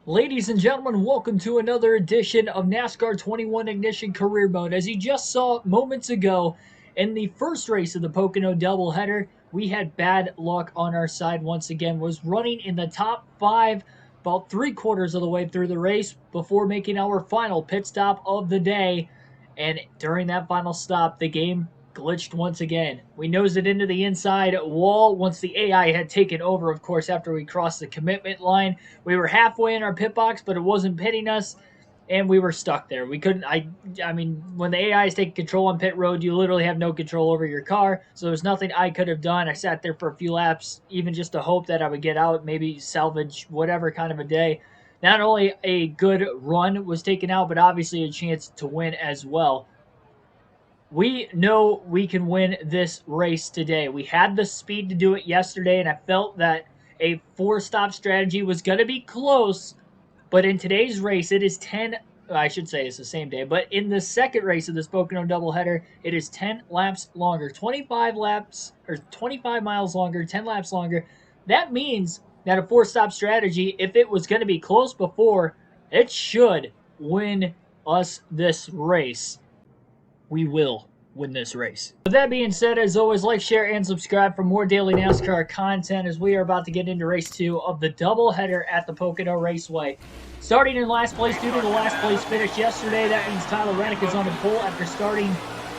Ladies and gentlemen, welcome to another edition of NASCAR 21 Ignition Career Mode. As you just saw moments ago in the first race of the Pocono doubleheader, we had bad luck on our side once again. Was running in the top five about 3/4 of the way through the race before making our final pit stop of the day. And during that final stop, the game glitched once again. We nosed it into the inside wall once the AI had taken over, of course, after we crossed the commitment line. We were halfway in our pit box, but it wasn't pitting us, and we were stuck there. We couldn't. I mean, when the AI is taking control on pit road, you literally have no control over your car. So there's nothing I could have done. I sat there for a few laps, even just to hope that I would get out, maybe salvage whatever kind of a day. Not only a good run was taken out, but obviously a chance to win as well. We know we can win this race today. We had the speed to do it yesterday, and I felt that a four-stop strategy was going to be close. But in today's race, it is 10. I should say it's the same day, but in the second race of this Pocono doubleheader, it is 10 laps longer, 25 laps or 25 miles longer, 10 laps longer. That means that a four-stop strategy, if it was going to be close before, it should win us this race. We will win this race. With that being said, as always, like, share, and subscribe for more daily NASCAR content as we are about to get into race 2 of the doubleheader at the Pocono Raceway. Starting in last place due to the last place finish yesterday, that means Tyler Reddick is on the pole after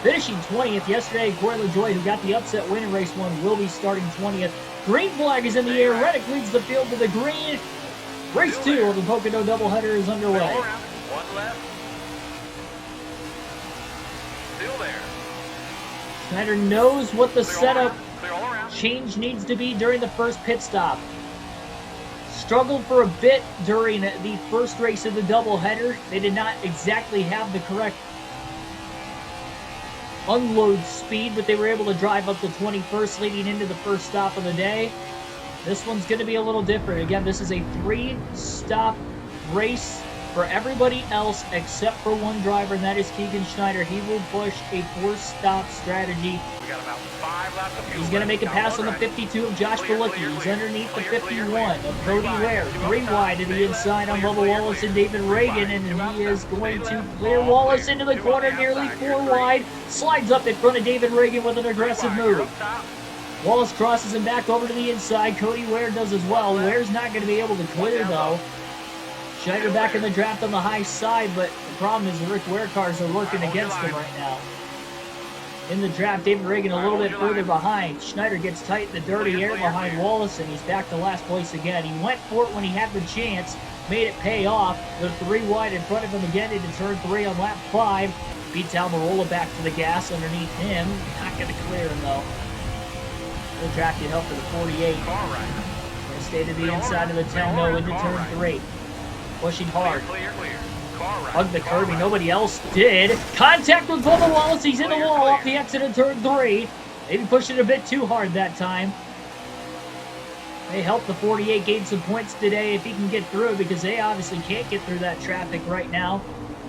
finishing 20th yesterday. Corey LaJoie, who got the upset win in race 1, will be starting 20th. Green flag is in the air. Reddick leads the field to the green. Race 2 of the Pocono doubleheader is underway. One left. Still there. Schneider knows what the setup change needs to be during the first pit stop. Struggled for a bit during the first race of the doubleheader. They did not exactly have the correct unload speed, but they were able to drive up to 21st leading into the first stop of the day. This one's going to be a little different. Again, this is a 3-stop race for everybody else except for one driver, and that is Keegan Schneider. He will push a 4-stop strategy. We got about 5 laps of fuel. He's going to make a pass on the 52 of Josh Balicki. He's underneath the 51 of Cody Ware. 3 wide to the inside on Bubba Wallace and David Reagan, and he is going to clear Wallace into the corner nearly 4 wide. Slides up in front of David Reagan with an aggressive move. Wallace crosses him back over to the inside. Cody Ware does as well. Ware's not going to be able to clear, though. Schneider back in the draft on the high side, but the problem is the Rick Ware cars are working against him right now. In the draft, David Reagan a little bit further behind. Schneider gets tight in the dirty air behind Wallace, and he's back to last place again. He went for it when he had the chance, made it pay off. They're 3 wide in front of him again into turn 3 on lap 5. Beats Almirola back to the gas underneath him. Not going to clear him, though. The draft get help for the 48. Going to stay to the inside of the 10-0 into turn 3. Pushing hard. Hug the curb. Nobody else did. Contact with Bubba Wallace. He's in the wall off the exit of turn 3. Maybe pushed it a bit too hard that time. They helped the 48 gain some points today if he can get through, because they obviously can't get through that traffic right now.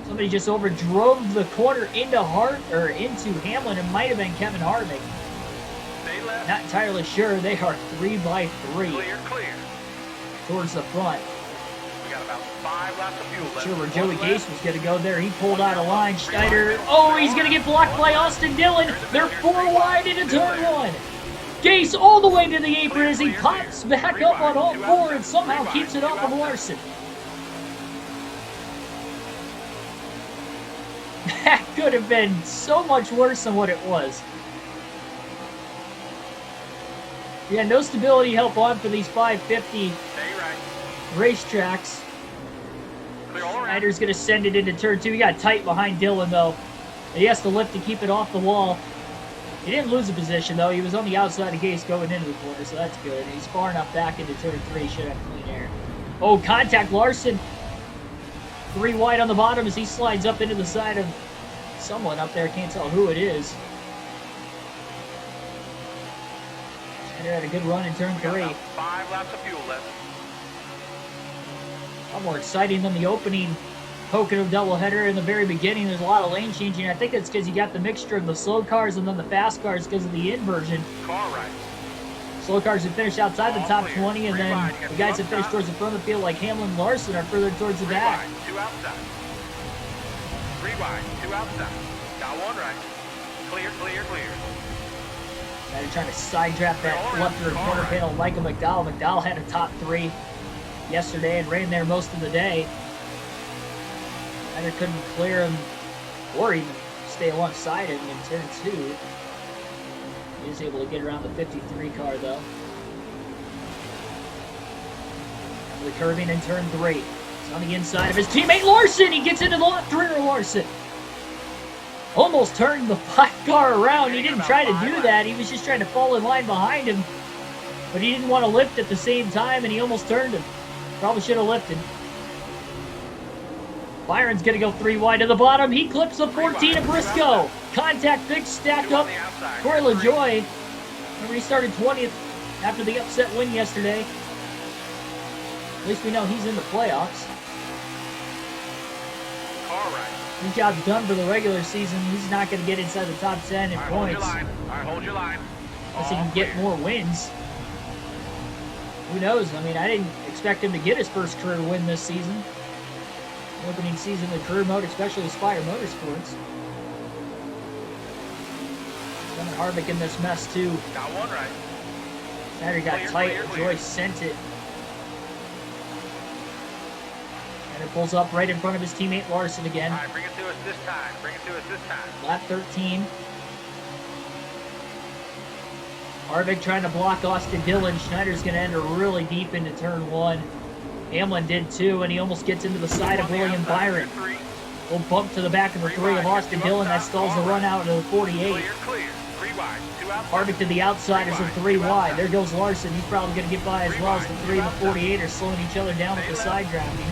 Somebody just overdrove the corner into Hamlin. It might have been Kevin Harvick. Not entirely sure. They are 3 by 3 towards the front. About 5 laps of fuel left. Sure where Joey Gase was going to go there. He pulled out of line. Schneider, oh, he's going to get blocked by Austin Dillon. They're 4 wide into turn 1. Gase all the way to the apron as he pops back up on all 4 and somehow keeps it off of Larson. That could have been so much worse than what it was. Yeah, no stability help on for these 550 racetracks. Schneider's going to send it into turn 2. He got tight behind Dillon, though. He has to lift to keep it off the wall. He didn't lose a position, though. He was on the outside of Gase going into the corner, so that's good. He's far enough back into turn 3. Should have clean air. Oh, contact Larson. 3 wide on the bottom as he slides up into the side of someone up there. Can't tell who it is. Schneider had a good run in turn 3. 5 laps of fuel left. A lot more exciting than the opening Pocono doubleheader in the very beginning. There's a lot of lane changing. I think it's because you got the mixture of the slow cars and then the fast cars because of the inversion. Slow cars that finish outside the top 20, and then the guys that finish towards the front of the field, like Hamlin and Larson, are further towards the back. 2 outside. 3 wide, 2 outside. Got 1 right. Clear, clear, clear. Now they're trying to side draft that left rear corner panel. Michael McDowell. McDowell had a top 3 yesterday and ran there most of the day. Either couldn't clear him or even stay alongside him in turn 2. He was able to get around the 53 car though. The curving in turn 3. It's on the inside of his teammate Larson. He gets into the left rear. Larson almost turned the 5 car around. He didn't try to do that. He was just trying to fall in line behind him. But he didn't want to lift at the same time, and he almost turned him. Probably should have lifted. Byron's going to go 3 wide to the bottom. He clips the 14 of Briscoe. Contact big stacked up. Corey LaJoy. Remember, he started 20th after the upset win yesterday. At least we know he's in the playoffs. All right. His job's done for the regular season. He's not going to get inside the top 10 in points. All right, hold your line. Unless he can get more wins. Who knows? I mean, I didn't expect him to get his first career win this season. Opening season in career mode, especially Aspire Motorsports. Kevin Harvick in this mess too. Got 1 right. Saturday got Clear, tight. clear, clear. Joyce sent it. And it pulls up right in front of his teammate Larson again. All right, bring it to us this time. Bring it to us this time. Lap 13. Harvick trying to block Austin Dillon. Schneider's going to enter really deep into turn 1. Hamlin did too, and he almost gets into the side of William Byron. Little bump to the back of the 3 of Austin Dillon. That stalls the run out of the 48. Clear, clear. 3 wide, 2 outside. Harvick to the outside as a 3 wide. There goes Larson. He's probably going to get by as well as the 3 and the 48 are slowing each other down with the side drafting.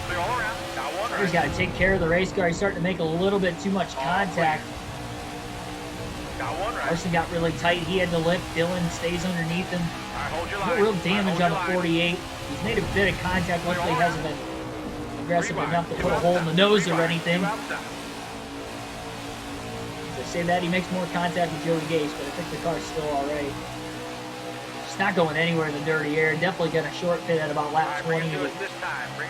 Clear all around. Got 1 right. He's got to take care of the race car. He's starting to make a little bit too much contact. Got 1 right. Larson got really tight. He had to lift. Dillon stays underneath him. All right, hold your No line. real damage on the All right, hold 48. He's made a bit of contact. Luckily, he hasn't been aggressive enough to put a hole in the nose or anything. As I say that, he makes more contact with Joey Gase, but I think the car's still all right. It's not going anywhere in the dirty air. Definitely going to short pit at about lap 20 with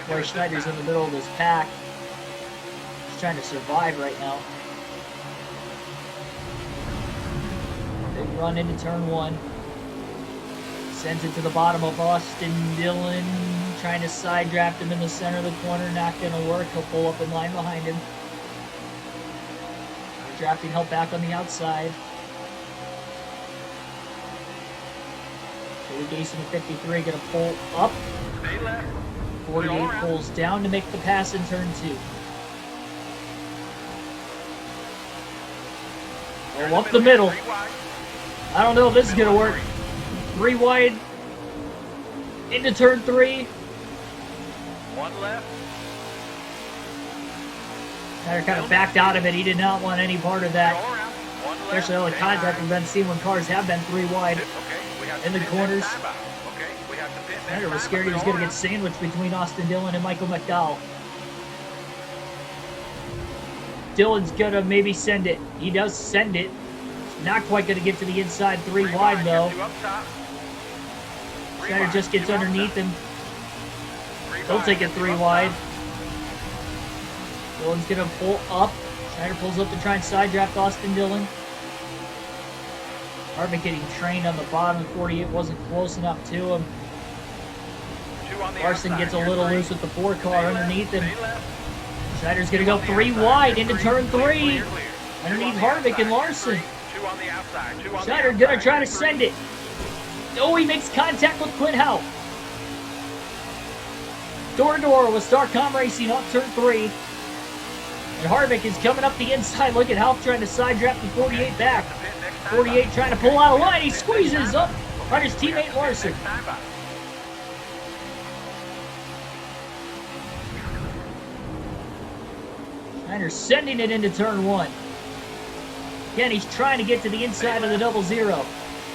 Corey Schneider's in the middle of his pack. He's trying to survive right now. Big run into turn 1. Sends it to the bottom of Austin Dillon. Trying to side draft him in the center of the corner. Not going to work. He'll pull up in line behind him. Drafting help back on the outside. Joey Gase in the 53 going to pull up. 48 pulls down to make the pass in turn 2. Go up the middle. I don't know if this is going to work. 3 wide into turn 3. 1 left. Tyler kind of backed out of it. He did not want any part of that. All around. 1 left. Especially all the contact we've been seeing when cars have been 3 wide. Okay, we have In the to pit corners. next time out. Okay, we have to pit Tyler was next scared he time, was but going to go get sandwiched between Austin Dillon and Michael McDowell. Dillon's going to maybe send it. He does send it. Not quite going to get to the inside 3 around. wide though. 2 up top. 3 Schneider wide, just gets 2 up underneath top. him. 3 He'll wide, take it 2 3 up wide. top. Dillon's going to pull up. Schneider pulls up to try and side draft Austin Dillon. Harvick getting trained on the bottom. 48 wasn't close enough to him. 2 on the Larson outside. gets a You're little 3. loose with the 4 car Stay left, underneath him. stay left. Schneider's going to 2 go on the 3 outside. wide You're into 3. turn 3. Clear, clear. 2 Underneath on the Harvick outside. and Larson. 2 on the outside. 2 on the Schneider outside. going to try to You're send 3. it. Oh, he makes contact with Quinn Howe. Door with Starcom Racing up turn 3. And Harvick is coming up the inside. Look at Howe trying to side draft the 48 back. 48 trying to pull out a line. He squeezes up on his teammate Larson. Schneider sending it into turn 1. Again, he's trying to get to the inside of the 00.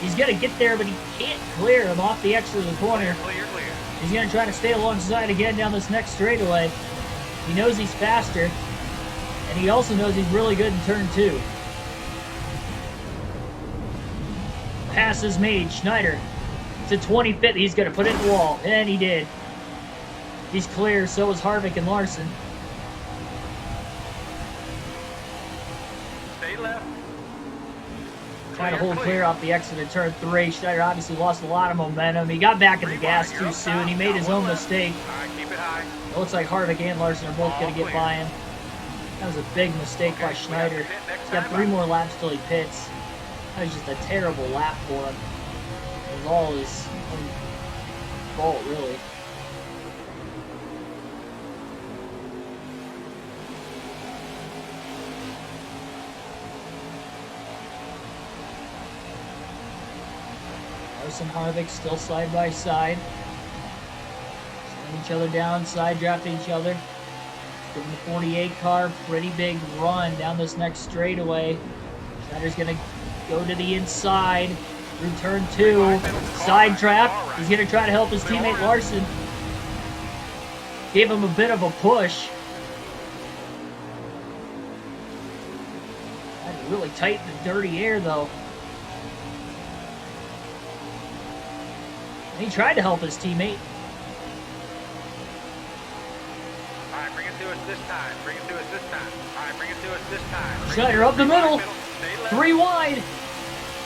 He's going to get there, but he can't clear him off the exit of the corner. Clear, clear. He's going to try to stay alongside again down this next straightaway. He knows he's faster, and he also knows he's really good in turn 2. pass is made. Schneider to 25th. He's going to put it in the wall. And he did. He's clear. So is Harvick and Larson. Stay left. Trying to hold clear off the exit of turn 3. Schneider obviously lost a lot of momentum. He got back in the gas too soon. He made his own mistake. All right, keep it high. It looks like Harvick and Larson are both going to get by him. That was a big mistake by Schneider. He's got 3 more laps till he pits. That was just a terrible lap for him. It was all his own fault, really. Larson, Harvick still side by side. Slowing each other down, side drafting each other. Giving the 48 car pretty big run down this next straightaway. Schneider's going to go to the inside through turn 2. Side trap. He's going to try to help his teammate Larson. Gave him a bit of a push. Had to really tighten the dirty air though. And he tried to help his teammate. All right, bring it to us this time. Bring it to us this time. All right, bring it to us this time. Schneider up the middle. Stay left. 3 wide.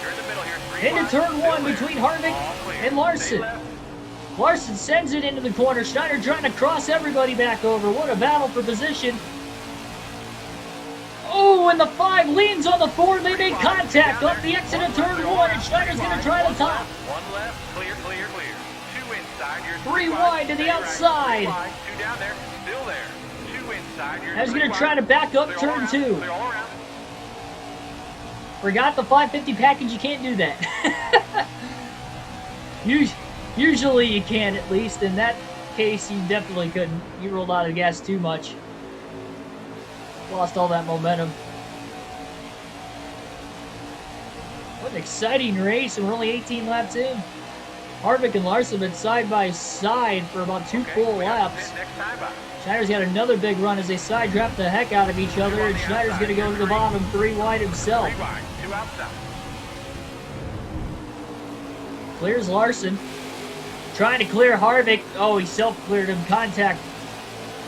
You're in the middle here. 3 Into wide. turn 1 Still there. between Harvick All clear. and Larson. Stay left. Larson sends it into the corner. Schneider trying to cross everybody back over. What a battle for position. Oh, and the 5 leans on the 4. They make contact off the exit of turn 1, and Schneider's going to try the top. 1 left. Clear, clear, clear. 2 inside. You're 3 wide to the Stay right. outside. 3 wide. 2 down there. Still there. 2 inside. You're I was 3 going to wide. try to back up Clear all turn around. 2. Clear all around. Forgot the 550 package. You can't do that. Usually you can, at least. In that case, you definitely couldn't. You rolled out of the gas too much. Lost all that momentum. What an exciting race, and we're only 18 laps in. Harvick and Larson have been side by side for about 2 full we have to laps. pit next time out. Schneider's got another big run as they side draft the heck out of each other, and Schneider's going to go to the bottom 3 wide himself. 3 wide. 2 outside. Clears Larson. Trying to clear Harvick. Oh, he self-cleared him. Contact.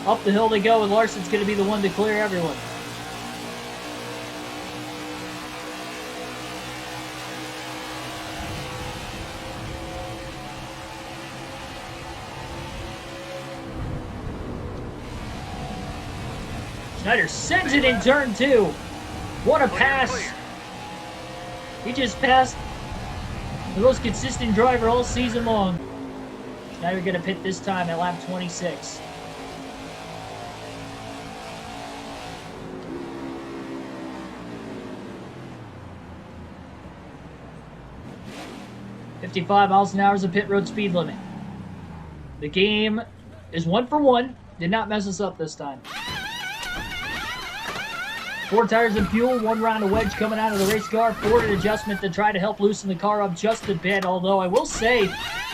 Up the hill they go, and Larson's going to be the one to clear everyone. Schneider sends it in turn 2. What a pass. Clear. He just passed the most consistent driver all season long. Schneider going to pit this time at lap 26. .55 miles an hour is the pit road speed limit. The game is 1 for 1. Did not mess us up this time. 4 tires and fuel, 1 round of wedge coming out of the race car, forward adjustment to try to help loosen the car up just a bit, although I will say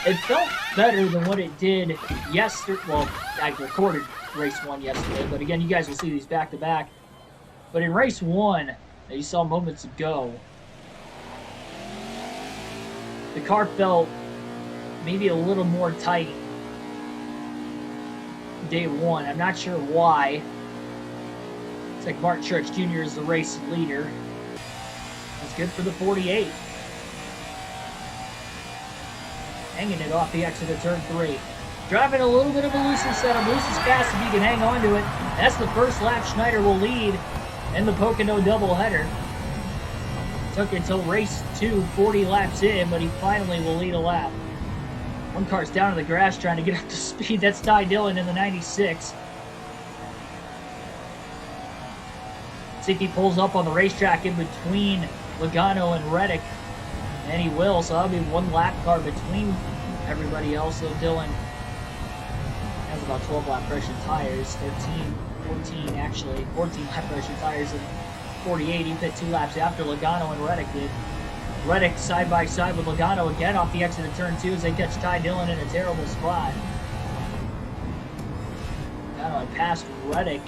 it felt better than what it did yesterday. Well, I recorded race 1 yesterday, but again, you guys will see these back to back. But in race 1, that you saw moments ago, the car felt maybe a little more tight day 1. I'm not sure why. It's like Martin Truex Jr. is the race leader. That's good for the 48. Hanging it off the exit of turn 3. Driving a little bit of a looser setup. Loose as fast if you can hang on to it. That's the first lap Schneider will lead in the Pocono doubleheader. Took until race 2, 40 laps in, but he finally will lead a lap. One car's down to the grass trying to get up to speed. That's Ty Dillon in the 96. See if he pulls up on the racetrack in between Logano and Reddick. And he will, so that'll be 1 lap car between everybody else. So Dillon has about 12 lap pressure tires, 14 actually, 14 lap pressure tires, and 48. He pit 2 laps after Logano and Reddick did. Reddick side by side with Logano again off the exit of turn 2 as they catch Ty Dillon in a terrible spot. Logano had passed Reddick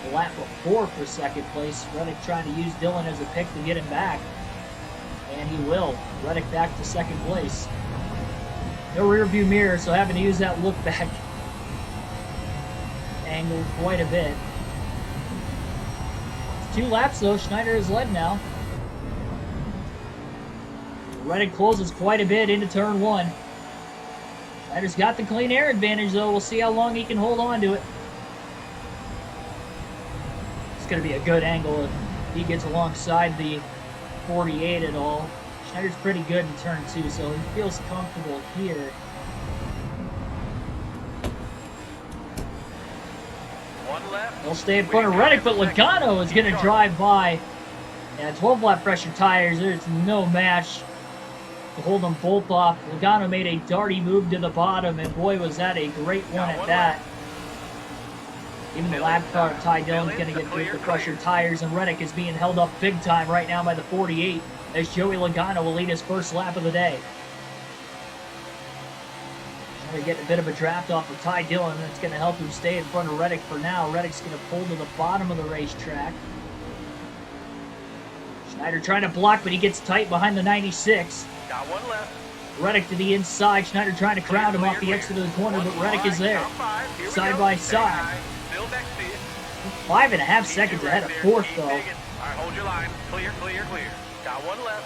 the lap before for second place. Reddick trying to use Dillon as a pick to get him back. And he will. Reddick back to second place. No rear view mirror, so having to use that look back angle quite a bit. It's 2 laps though. Schneider is led now. Reddick closes quite a bit into turn 1. Schneider's got the clean air advantage though. We'll see how long he can hold on to it. It's going to be a good angle if he gets alongside the 48 at all. Schneider's pretty good in turn 2, so he feels comfortable here. One left. He'll stay in front of Reddick, but Logano is going to drive by. Yeah, 12 lap pressure tires, there's no match to hold them both off. Logano made a darty move to the bottom, and boy, was that a great one at that. Even the lap car of Ty Dillon's going to get through the pressure tires, and Reddick is being held up big time right now by the 48, as Joey Logano will lead his first lap of the day. Trying to get a bit of a draft off of Ty Dillon, and that's going to help him stay in front of Reddick for now. Reddick's going to pull to the bottom of the racetrack. Schneider trying to block, but he gets tight behind the 96. Got one left. Reddick to the inside. Schneider trying to crowd him off the exit of the corner, but Reddick is there. Side by side. 5.5 seconds ahead of fourth, though. All right, hold your line. Clear, clear, clear. Got one left.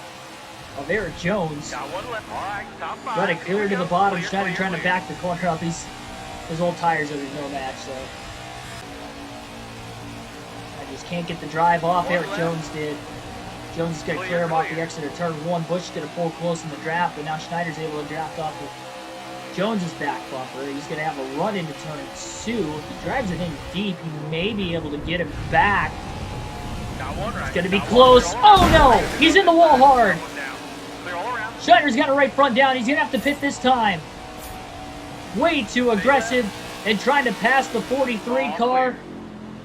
Of Eric Jones. Got one left. All right, top 5. Reddick clear to the bottom. Schneider trying to back the corner up. His old tires are no match, so. I just can't get the drive off. Eric Jones did. Jones is going to clear him off the exit of turn 1. Busch is going to pull close in the draft, but now Schneider's able to draft off of Jones's back bumper. He's going to have a run into turn 2. If he drives it in deep, he may be able to get him back. It's going to be close. Oh no! He's in the wall hard. Schneider's got a right front down. He's going to have to pit this time. Way too aggressive and trying to pass the 43 car.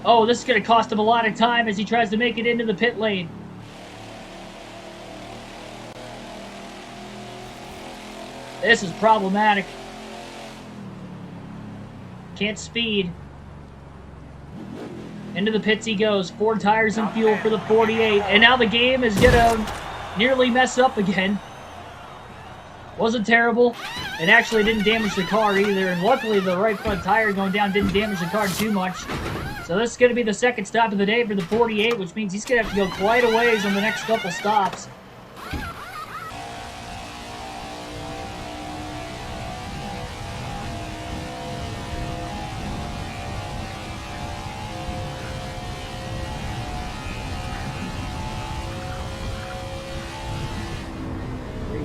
Oh, this is going to cost him a lot of time as he tries to make it into the pit lane. This is problematic. Can't speed. Into the pits he goes. 4 tires and fuel for the 48. And now the game is going to nearly mess up again. Wasn't terrible. It actually didn't damage the car either. And luckily the right front tire going down didn't damage the car too much. So this is going to be the second stop of the day for the 48, which means he's going to have to go quite a ways on the next couple stops.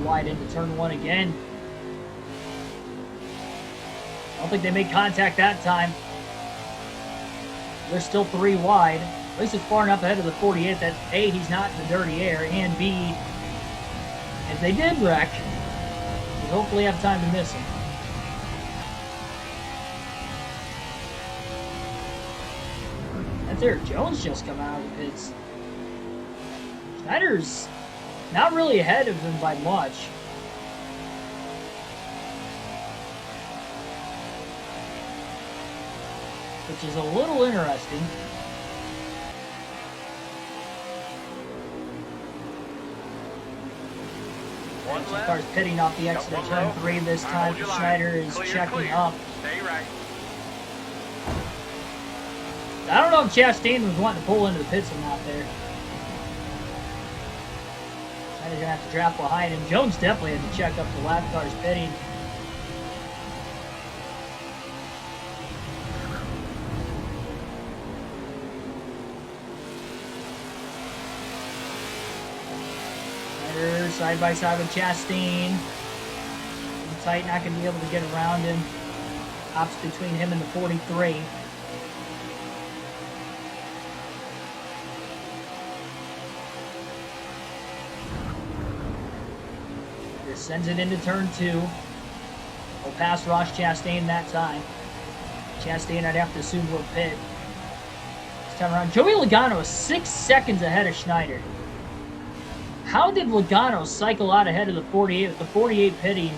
Wide into turn 1 again. I don't think they made contact that time. They're still 3 wide. At least it's far enough ahead of the 48 that A, he's not in the dirty air, and B, if they did wreck, we hopefully have time to miss him. That's Eric Jones just come out of the pits. Schneider's not really ahead of him by much. Which is a little interesting. The car's pitting off the exit of turn 3 this time. Schneider is checking up. Stay right. I don't know if Chastain was wanting to pull into the pits or not there. Schneider's going to have to draft behind him. Jones definitely had to check up the lap cars pitting. Schneider side by side with Chastain. Tight, not going to be able to get around him. Hops between him and the 43. Sends it into turn 2. We'll pass Ross Chastain that time. Chastain, I'd have to assume, will pit. This time around, Joey Logano is 6 seconds ahead of Schneider. How did Logano cycle out ahead of the 48 with the 48 pitting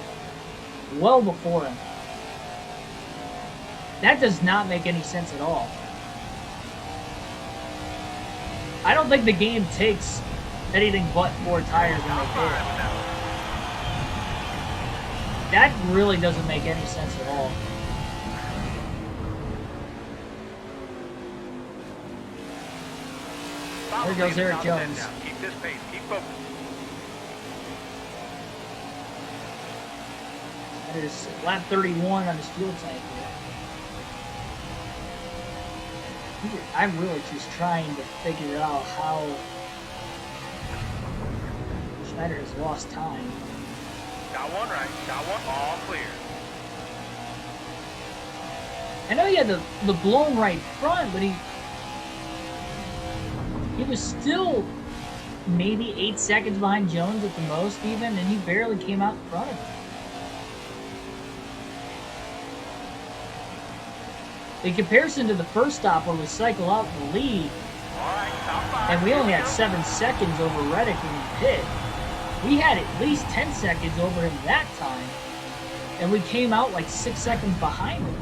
well before him? That does not make any sense at all. I don't think the game takes anything but 4 tires when they Top pit. 5 with that one. That really doesn't make any sense at all. Follow There goes me, Eric top Jones. 10 now. Keep this pace. Keep focused. That is lap 31 on his fuel tank here. I'm really just trying to figure out how Schneider has lost time. Got one right. Got one. All clear. I know he had the blown right front, but he was still maybe 8 seconds behind Jones at the most even, and he barely came out in front of him. In comparison to the first stop where we cycle out in the lead, All right. Top 5. and we only Here had go. 7 seconds over Reddick when we pit, we had at least 10 seconds over him that time, and we came out like 6 seconds behind him.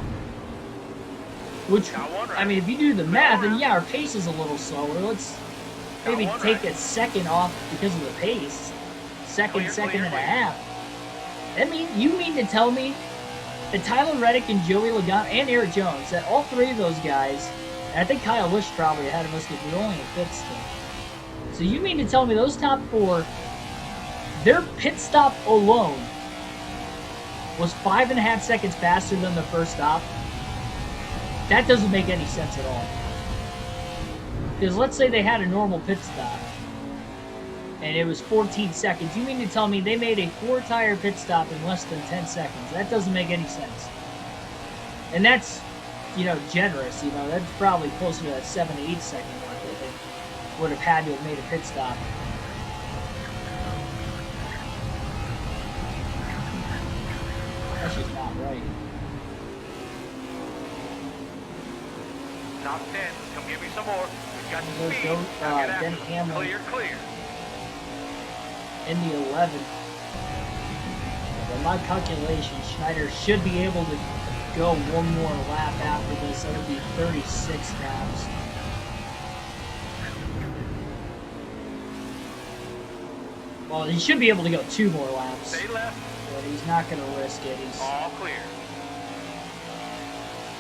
Which, Got one right. I mean, if you do the math, then yeah, our pace is a little slower. Let's maybe Got one take right. a second off because of the pace. Second Clear, and clear, a clear. half. You mean to tell me that Tyler Reddick and Joey Logano and Eric Jones, that all 3 of those guys, and I think Kyle Busch probably ahead of us because we're only in 5th still. So you mean to tell me those top 4, their pit stop alone was 5.5 seconds faster than the first stop? That doesn't make any sense at all. Because let's say they had a normal pit stop and it was 14 seconds. You mean to tell me they made a 4-tire pit stop in less than 10 seconds? That doesn't make any sense. And that's, generous. That's probably closer to that 7 to 8 second mark that they would have had to have made a pit stop. That's just not right. Top 10. Come give me some more. We've got the There speed. goes, Now get after Denny them. Hamlin. Clear, clear. In the 11. By my calculation, Schneider should be able to go one more lap after this. That would be 36 laps. Well, he should be able to go 2 more laps, Stay left. but he's not going to risk it. He's All clear.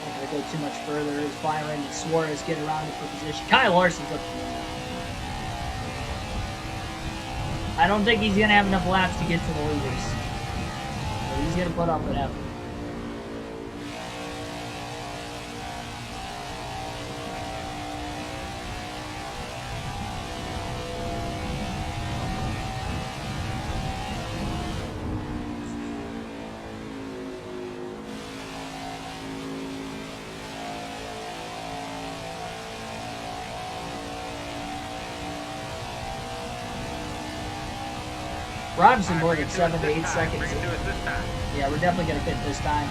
not going to go too much further. As Byron and Suarez get around it for position. Kyle Larson's up to now. I don't think he's going to have enough laps to get to the leaders. But he's going to put up an effort. Robinson more than 7 to 8 seconds. We're going to do it this time. Yeah, we're definitely going to fit this time.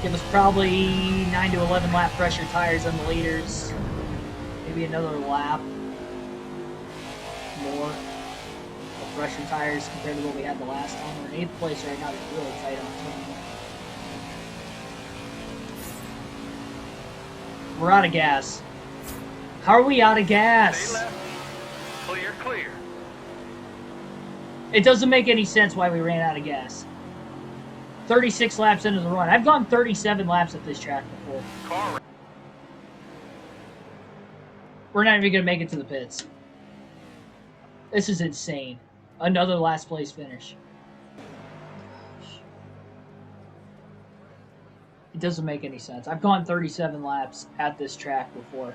Give us probably 9 to 11 lap pressure tires on the leaders. Maybe another lap more of pressure tires compared to what we had the last time. We're in 8th place right now. We're really tight on time. We're out of gas. How are we out of Stay gas? left. Clear, clear. It doesn't make any sense why we ran out of gas. 36 laps into the run. I've gone 37 laps at this track before. Car. We're not even going to make it to the pits. This is insane. Another last place finish. It doesn't make any sense. I've gone 37 laps at this track before.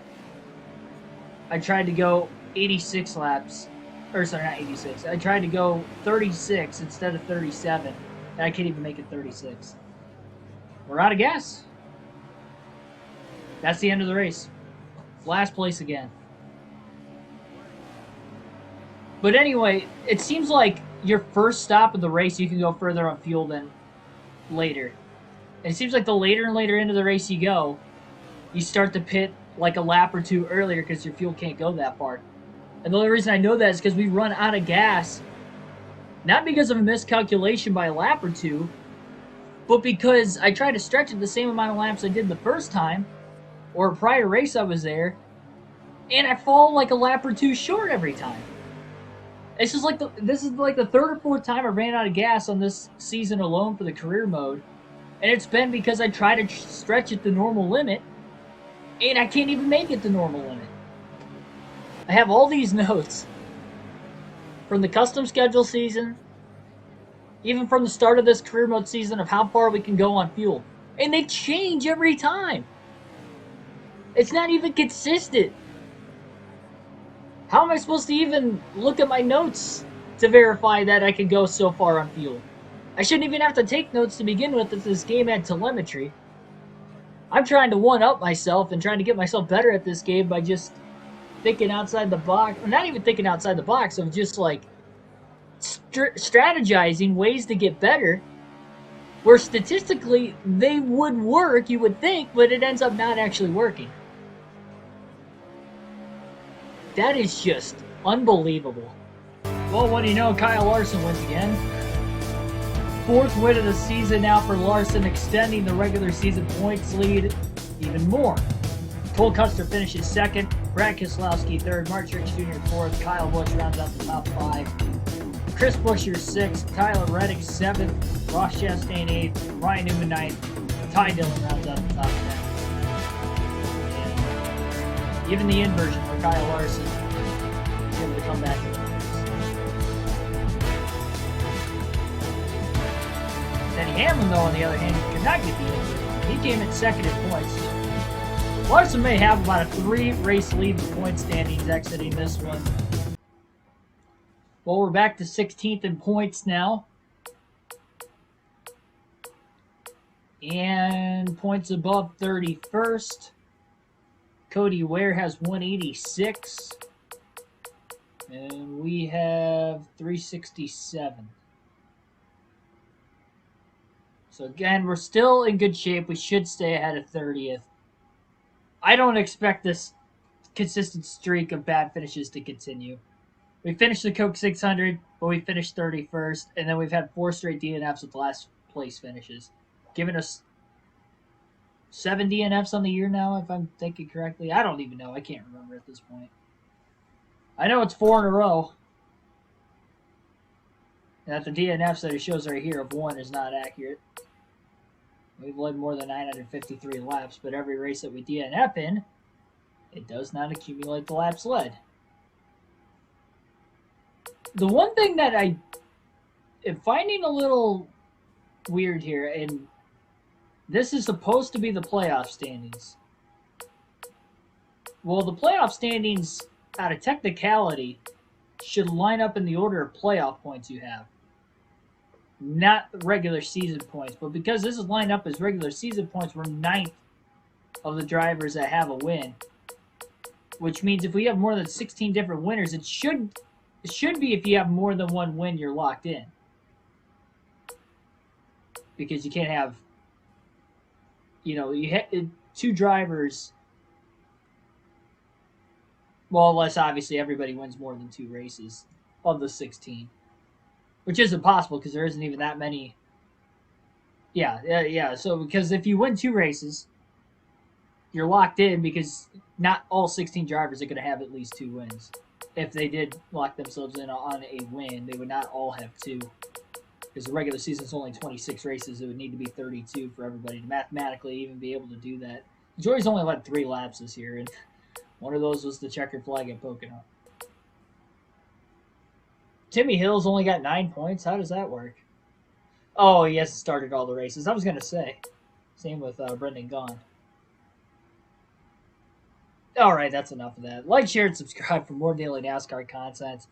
I tried to go 86 laps. Or sorry, not 86. I tried to go 36 instead of 37. And I can't even make it 36. We're out of gas. That's the end of the race. Last place again. But anyway, it seems like your first stop of the race, you can go further on fuel than later. And it seems like the later and later into the race you go, you start to pit like a lap or 2 earlier because your fuel can't go that far. And the only reason I know that is because we run out of gas. Not because of a miscalculation by a lap or 2, but because I tried to stretch it the same amount of laps I did the first time, or a prior race I was there, and I fall like a lap or two short every time. It's just like this is like the third or fourth time I ran out of gas on this season alone for the career mode, and it's been because I try to stretch it the normal limit, and I can't even make it the normal limit. I have all these notes from the custom schedule season, even from the start of this career mode season, of how far we can go on fuel, and they change every time. It's not even consistent. How am I supposed to even look at my notes to verify that I can go so far on fuel? I shouldn't even have to take notes to begin with if this game had telemetry. I'm trying to one-up myself and trying to get myself better at this game by just thinking outside the box. Or not even thinking outside the box, of just like strategizing ways to get better, where statistically they would work, you would think, but it ends up not actually working. That is just unbelievable. Well, what do you know? Kyle Larson wins again. Fourth win of the season now for Larson, extending the regular season points lead even more. Cole Custer finishes second, Brad Keselowski third, Mark Rich Jr. fourth, Kyle Busch rounds out the top five, Chris Buescher sixth, Tyler Reddick seventh, Ross Chastain eighth, Ryan Newman ninth, Ty Dillon rounds out the top 10. Even the inversion for Kyle Larson is able to come back to the race. Denny Hamlin, though, on the other hand, could not get the inversion. He came in second in points. Larson may have about a 3-race lead in point standings exiting this one. Well, we're back to 16th in points now. And points above 31st. Cody Ware has 186. And we have 367. So again, we're still in good shape. We should stay ahead of 30th. I don't expect this consistent streak of bad finishes to continue. We finished the Coke 600, but we finished 31st. And then we've had 4 straight DNFs with last place finishes, giving us 7 DNFs on the year now, if I'm thinking correctly. I don't even know. I can't remember at this point. I know it's 4 in a row. And that the DNFs that it shows right here of 1 is not accurate. We've led more than 953 laps, but every race that we DNF in, it does not accumulate the laps led. The one thing that I am finding a little weird here, and this is supposed to be the playoff standings. Well, the playoff standings, out of technicality, should line up in the order of playoff points you have, not regular season points. But because this is lined up as regular season points, we're 9th of the drivers that have a win, which means if we have more than 16 different winners, it should be if you have more than 1 win, you're locked in, because you can't have, you have 2 drivers. Well, unless obviously everybody wins more than 2 races of the 16, which isn't possible because there isn't even that many. Yeah. So because if you win 2 races, you're locked in, because not all 16 drivers are going to have at least 2 wins. If they did lock themselves in on a win, they would not all have 2. Because the regular season is only 26 races, it would need to be 32 for everybody to mathematically even be able to do that. Joey's only led 3 laps this year, and one of those was the checkered flag at Pocono. Timmy Hill's only got 9 points. How does that work? Oh, he hasn't started all the races. I was going to say. Same with Brendan Gaughan. All right, that's enough of that. Like, share, and subscribe for more daily NASCAR content.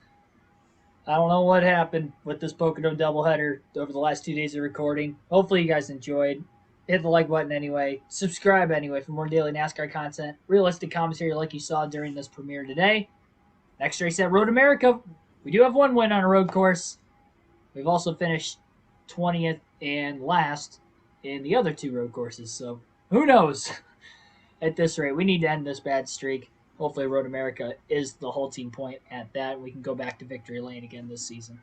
I don't know what happened with this Pocono doubleheader over the last 2 days of recording. Hopefully you guys enjoyed. Hit the like button anyway. Subscribe anyway for more daily NASCAR content. Realistic commentary like you saw during this premiere today. Next race at Road America. We do have 1 win on a road course. We've also finished 20th and last in the other 2 road courses. So who knows? At this rate, we need to end this bad streak. Hopefully Road America is the whole team point at that. We can go back to victory lane again this season.